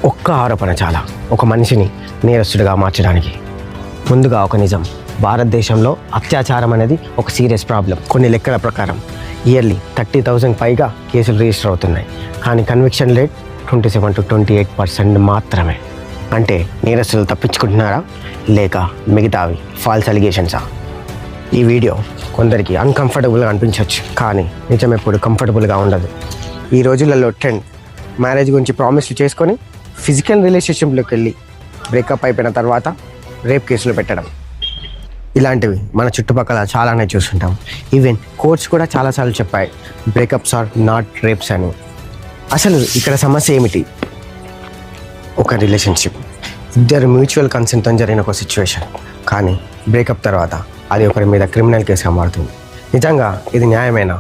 ఒక్క ఆరోపణ చాలా ఒక మనిషిని నేరస్తుడిగా మార్చడానికి. ముందుగా ఒక నిజం, భారతదేశంలో అత్యాచారం అనేది ఒక సీరియస్ ప్రాబ్లం. కొన్ని లెక్కల ప్రకారం ఇయర్లీ 30,000 పైగా కేసులు రిజిస్టర్ అవుతున్నాయి. కానీ కన్విక్షన్ రేట్ 27 to 28% మాత్రమే. అంటే నేరస్తులు తప్పించుకుంటున్నారా లేక మిగతావి ఫాల్స్ అలిగేషన్సా? ఈ వీడియో కొందరికి అన్కంఫర్టబుల్గా అనిపించవచ్చు, కానీ నిజం ఎప్పుడు కంఫర్టబుల్గా ఉండదు. ఈ రోజులలో ట్రెండ్ మ్యారేజ్ గురించి ప్రామిస్లు చేసుకొని ఫిజికల్ రిలేషన్షిప్లోకి వెళ్ళి బ్రేకప్ అయిపోయిన తర్వాత రేప్ కేసులు పెట్టడం. ఇలాంటివి మన చుట్టుపక్కల చాలానే చూస్తుంటాం. ఈవెన్ కోర్ట్స్ కూడా చాలాసార్లు చెప్పాయి బ్రేకప్స్ ఆర్ నాట్ రేప్స్ అని. అసలు ఇక్కడ సమస్య ఏమిటి? ఒక రిలేషన్షిప్, ఇద్దరు మ్యూచువల్ కన్సెంట్తో జరిగిన ఒక సిచ్యువేషన్, కానీ బ్రేకప్ తర్వాత అది ఒకరి మీద క్రిమినల్ కేసుగా మారుతుంది. నిజంగా ఇది న్యాయమేనా?